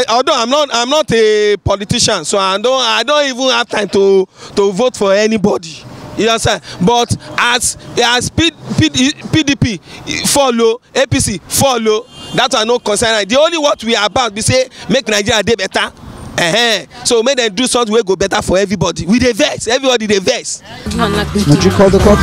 Although I'm not a politician, so I don't even have time to vote for anybody. You understand? But as PDP follow, APC follow, that are no concern. The only what we are about, we say make Nigeria dey better. So make them do something wey go better for everybody. We dey vex, everybody dey vex. Would you call the cops?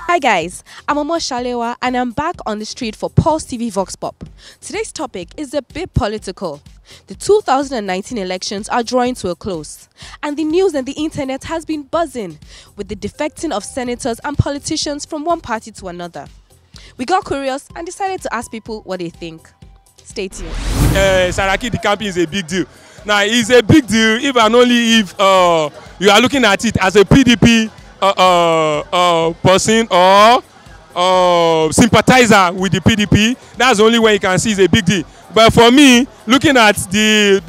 Hi guys, I'm Amo Shalewa and I'm back on the street for Pulse.TV Vox Pop. Today's topic is a bit political. The 2019 elections are drawing to a close, and the news and the internet has been buzzing with the defecting of senators and politicians from one party to another. We got curious and decided to ask people what they think. Stay tuned. Saraki Decamping is a big deal. Now, it's a big deal if and only if you are looking at it as a PDP person or sympathizer with the PDP. That's the only way you can see it's a big deal. But for me, looking at the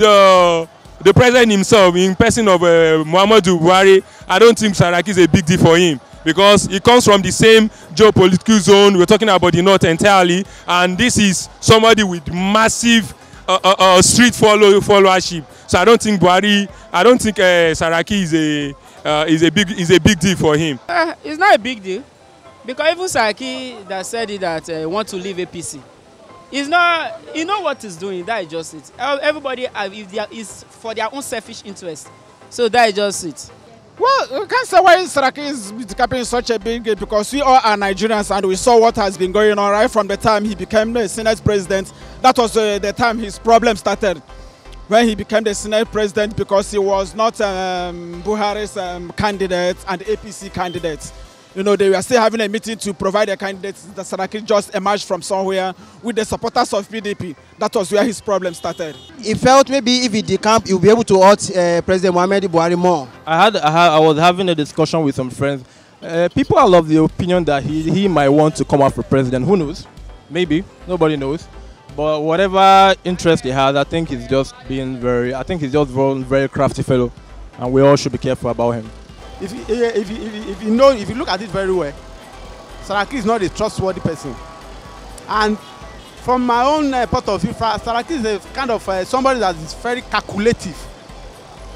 president himself in person of Muhammadu Buhari, I don't think Saraki is a big deal for him, because he comes from the same geopolitical zone. We're talking about the north entirely, and this is somebody with massive street followership. So I don't think Saraki is a big deal for him. It's not a big deal, because even Saraki that said it that want to leave APC. It's not, you know what he's doing, that is just it. Everybody is for their own selfish interest. So that is just it. Well, we can't say why Saraki is becoming such a big deal, because we all are Nigerians and we saw what has been going on right from the time he became the Senate president. That was the time his problem started, when he became the Senate president, because he was not Buhari's candidate and APC candidate. You know, they were still having a meeting to provide a candidate. The Saraki just emerged from somewhere with the supporters of PDP. That was where his problem started. He felt maybe if he decamp, he'll be able to hurt President Muhammadu Buhari more. I was having a discussion with some friends. People are of the opinion that he might want to come out for president. Who knows? Maybe. Nobody knows. But whatever interest he has, I think he's just being very very crafty fellow. And we all should be careful about him. If you look at it very well, Saraki is not a trustworthy person. And from my own point of view, Saraki is a kind of somebody that is very calculative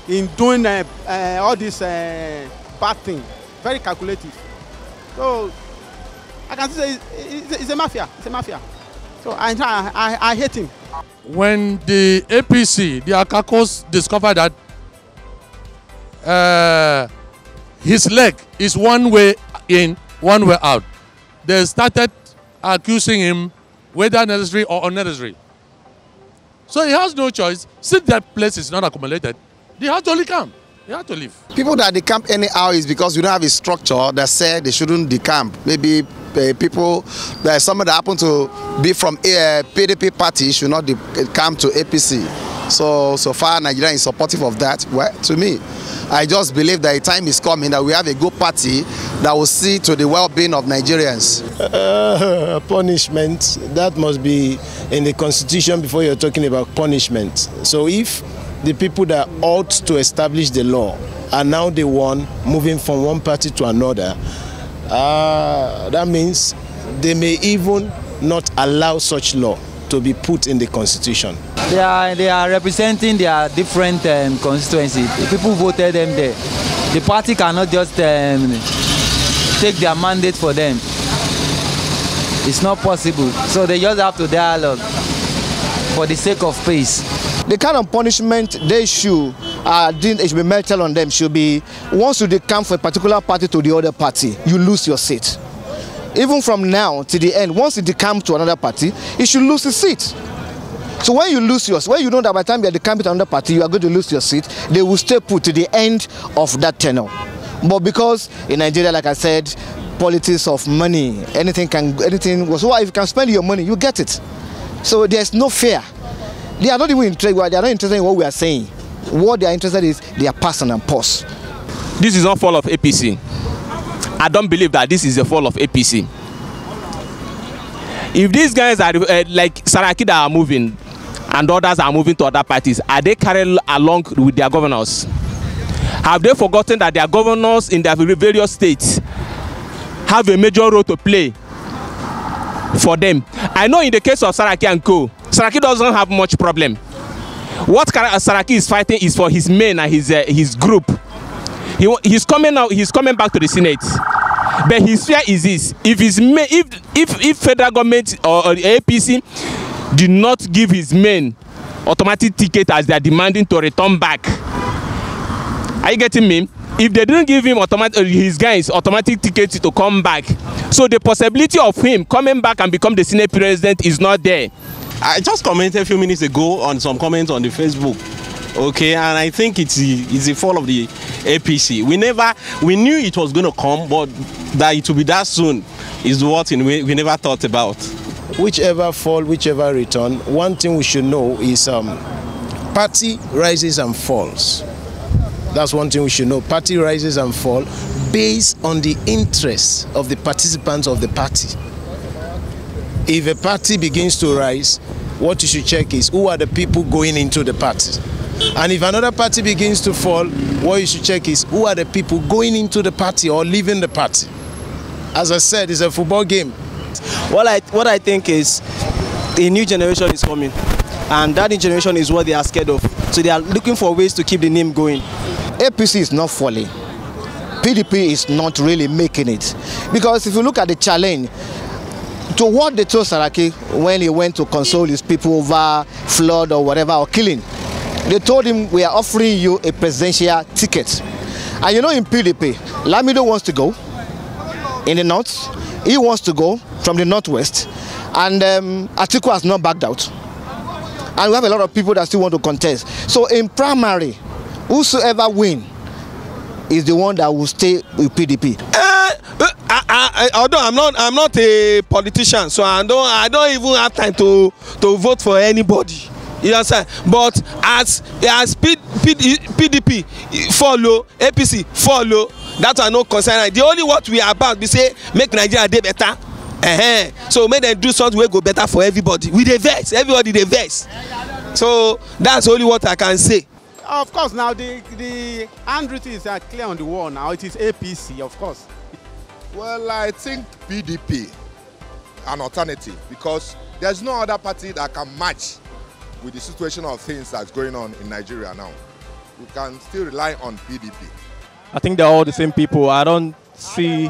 in doing all this bad thing. Very calculative. So I can say it's a mafia. It's a mafia. So I hate him. When the APC, the Akakos, discovered that his leg is one way in, one way out, they started accusing him whether necessary or unnecessary. So he has no choice. Since that place is not accumulated, they have to only come. They have to leave. People that decamp anyhow is because we don't have a structure that said they shouldn't decamp. Maybe people, there's someone that happen to be from a PDP party should not decamp to APC. So far Nigeria is supportive of that. Well, to me, I just believe that a time is coming that we have a good party that will see to the well-being of Nigerians. Punishment, that must be in the constitution before you're talking about punishment. So if the people that ought to establish the law are now the one moving from one party to another, that means they may even not allow such law to be put in the constitution. They are representing their different constituencies. The people voted them there. The party cannot just take their mandate for them. It's not possible. So they just have to dialogue for the sake of peace. The kind of punishment they should be meted on them should be, once you decamp for a particular party to the other party, you lose your seat. Even from now to the end, once you decamp to another party, you should lose the seat. So when you lose yours, when you know that by the time you are decamping to another party, you are going to lose your seat, they will stay put to the end of that tenure. But because in Nigeria, like I said, politics of money, anything. So if you can spend your money, you get it. So there's no fear. They are not even interested. They are not interested in what we are saying. What they are interested in is their person and purse. This is not fall of APC. I don't believe that this is the fall of APC. If these guys are like Saraki that are moving and others are moving to other parties, are they carried along with their governors? Have they forgotten that their governors in their various states have a major role to play for them. I know in the case of Saraki and co, Saraki doesn't have much problem. What Saraki is fighting is for his men and his group. He's coming out. He's coming back to the Senate. But his fear is this: if federal government or APC do not give his men automatic ticket as they are demanding to return back, are you getting me? If they didn't give him his guys automatic tickets to come back, so the possibility of him coming back and become the Senate president is not there. I just commented a few minutes ago on some comments on the Facebook. Okay, and I think it's the fall of the APC. We knew it was going to come, but that it would be that soon is what we never thought about. Whichever fall, whichever return, one thing we should know is party rises and falls. That's one thing we should know. Party rises and falls based on the interests of the participants of the party. If a party begins to rise, what you should check is who are the people going into the party. And if another party begins to fall, what you should check is who are the people going into the party or leaving the party. As I said, it's a football game. What I think is a new generation is coming, and that new generation is what they are scared of. So they are looking for ways to keep the name going. APC is not falling. PDP is not really making it. Because if you look at the challenge, to what they told Saraki when he went to console his people over flood or whatever, or killing, they told him, we are offering you a presidential ticket. And you know, in PDP, Lamido wants to go in the north, he wants to go from the northwest, and Atiku has not backed out. And we have a lot of people that still want to contest. So in primary, whosoever win is the one that will stay with PDP. Although I'm not a politician, so I don't even have time to vote for anybody. You understand? But as PDP follow, APC follow, that are no concern. The only what we are about, we say make Nigeria dey better. So make them do something wey go better for everybody. We dey vex, everybody dey vex. So that's only what I can say. Of course, now the handwritten is clear on the wall now. It is APC, of course. Well, I think PDP an alternative because there's no other party that can match with the situation of things that's going on in Nigeria now. We can still rely on PDP. I think they're all the same people. I don't see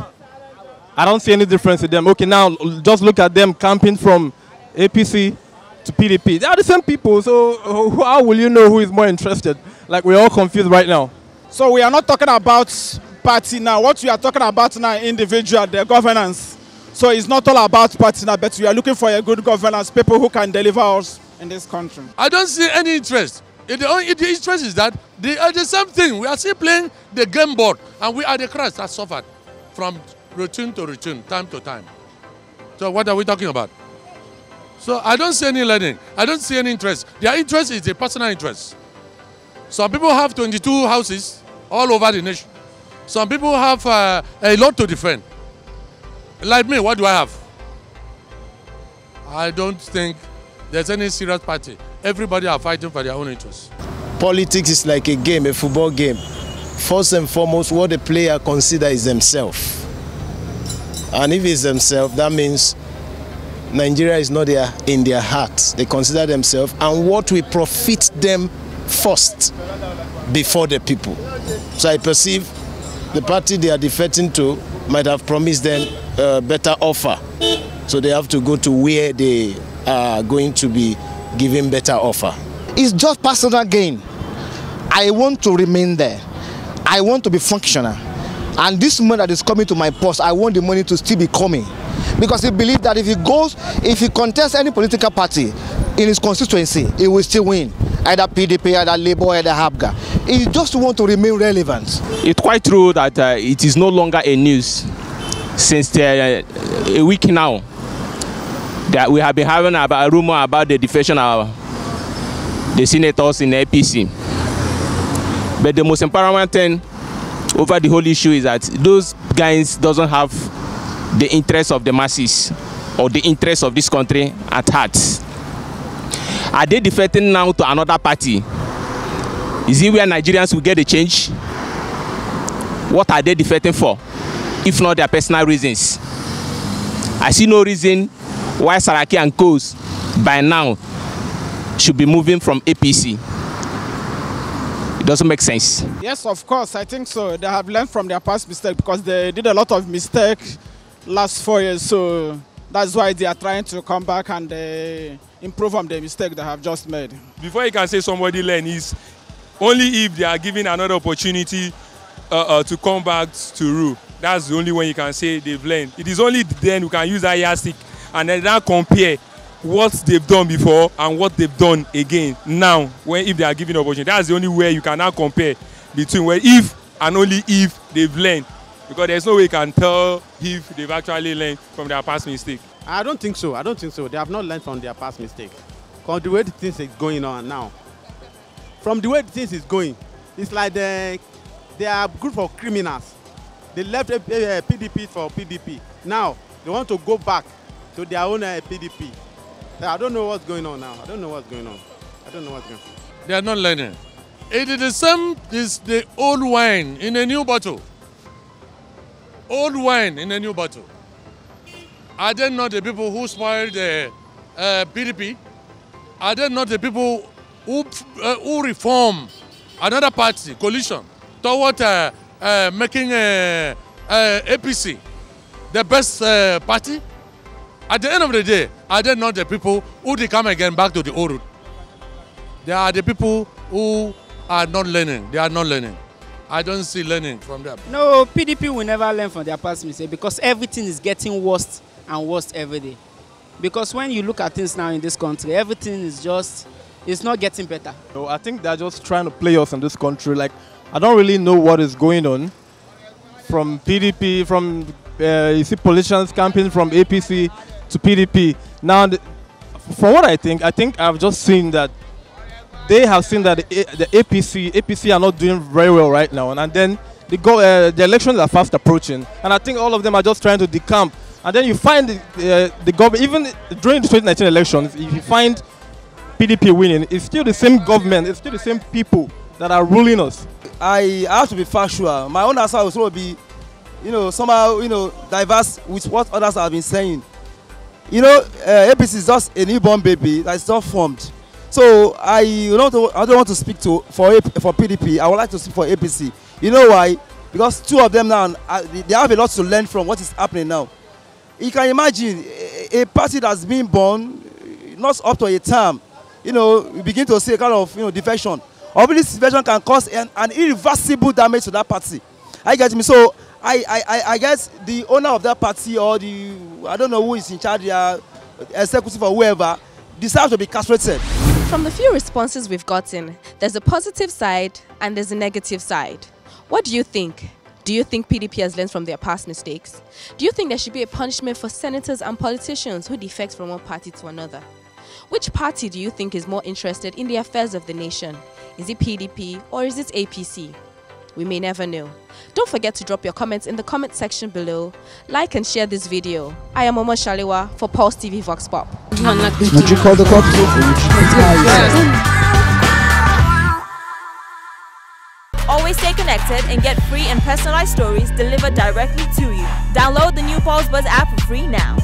any difference in them. Okay, now just look at them camping from APC to PDP. They are the same people, so how will you know who is more interested? Like, we're all confused right now. So we are not talking about party now. What we are talking about now, individual, the governance. So it's not all about party now, but we are looking for a good governance, people who can deliver us in this country. I don't see any interest. The interest is that they are the same thing. We are still playing the game board, and we are the crowds that suffered from routine to routine, time to time. So what are we talking about? So I don't see any learning. I don't see any interest. Their interest is a personal interest. Some people have 22 houses all over the nation. Some people have a lot to defend. Like me, what do I have? I don't think there's any serious party. Everybody are fighting for their own interests. Politics is like a game, a football game. First and foremost, what the player considers is themselves. And if it's themselves, that means Nigeria is not there in their hearts. They consider themselves and what will profit them first before the people. So I perceive the party they are defecting to might have promised them a better offer. So they have to go to where they are going to be given better offer. It's just personal gain. I want to remain there. I want to be functional. And this money that is coming to my post, I want the money to still be coming. Because he believes that if he contests any political party in his constituency, he will still win. Either PDP, either Labour, either Habga. He just wants to remain relevant. It's quite true that it is no longer a news since a week now that we have been having a rumor about the defection of the senators in the APC. But the most important thing over the whole issue is that those guys doesn't have the interest of the masses or the interest of this country at heart. Are they defecting now to another party? Is it where Nigerians will get a change? What are they defecting for, if not their personal reasons? I see no reason why Saraki and Co's by now should be moving from APC. It doesn't make sense. Yes, of course, I think so. They have learned from their past mistake because they did a lot of mistakes last 4 years. So that's why they are trying to come back and improve on the mistake they have just made. Before you can say somebody learn, is only if they are given another opportunity to come back to rule. That's the only one you can say they've learned. It is only then we can use that yardstick and then now compare what they've done before and what they've done again now, if they are given opportunity. That's the only way you can now compare between where if and only if they've learned, because there's no way you can tell if they've actually learned from their past mistake. I don't think so. I don't think so. They have not learned from their past mistake. Because the way the things is going on now, from the way the things is going, it's like they are a group of criminals. They left PDP for PDP. Now they want to go back to their own PDP. I don't know what's going on now. I don't know what's going on. They are not learning. It is the same as the old wine in a new bottle. Old wine in a new bottle. Are they not the people who spoiled the PDP? Are they not the people who reform another party, coalition, toward making APC the best party? At the end of the day, are they not the people who they come again back to the old route? They are the people who are not learning. They are not learning. I don't see learning from them. No, PDP will never learn from their past mistakes because everything is getting worse and worse every day. Because when you look at things now in this country, everything is just, it's not getting better. So I think they're just trying to play us in this country. Like, I don't really know what is going on from PDP, from you see politicians campaigning from APC to PDP. Now, for what I think I've just seen that they have seen that the APC are not doing very well right now, and then the elections are fast approaching, and I think all of them are just trying to decamp. And then you find the government, even during the 2019 elections, if you find PDP winning, it's still the same government, it's still the same people that are ruling us. I have to be factual. My own answer will sort of be, somehow, diverse with what others have been saying. APC is just a newborn baby that's not formed. So I don't want to speak for PDP. I would like to speak for APC. You know why? Because two of them now, they have a lot to learn from what is happening now. You can imagine a party that's been born, not up to a term, we begin to see a kind of defection. Obviously, this defection can cause an irreversible damage to that party. I get me. So I guess the owner of that party or I don't know who is in charge, the executive or whoever, deserves to be castrated. From the few responses we've gotten, there's a positive side and there's a negative side. What do you think? Do you think PDP has learned from their past mistakes? Do you think there should be a punishment for senators and politicians who defect from one party to another? Which party do you think is more interested in the affairs of the nation? Is it PDP or is it APC? We may never know. Don't forget to drop your comments in the comment section below. Like and share this video. I am Omo Shalewa for Pulse TV Vox Pop. Would you call the cops? Always stay connected and get free and personalized stories delivered directly to you. Download the new Pulse Buzz app for free now.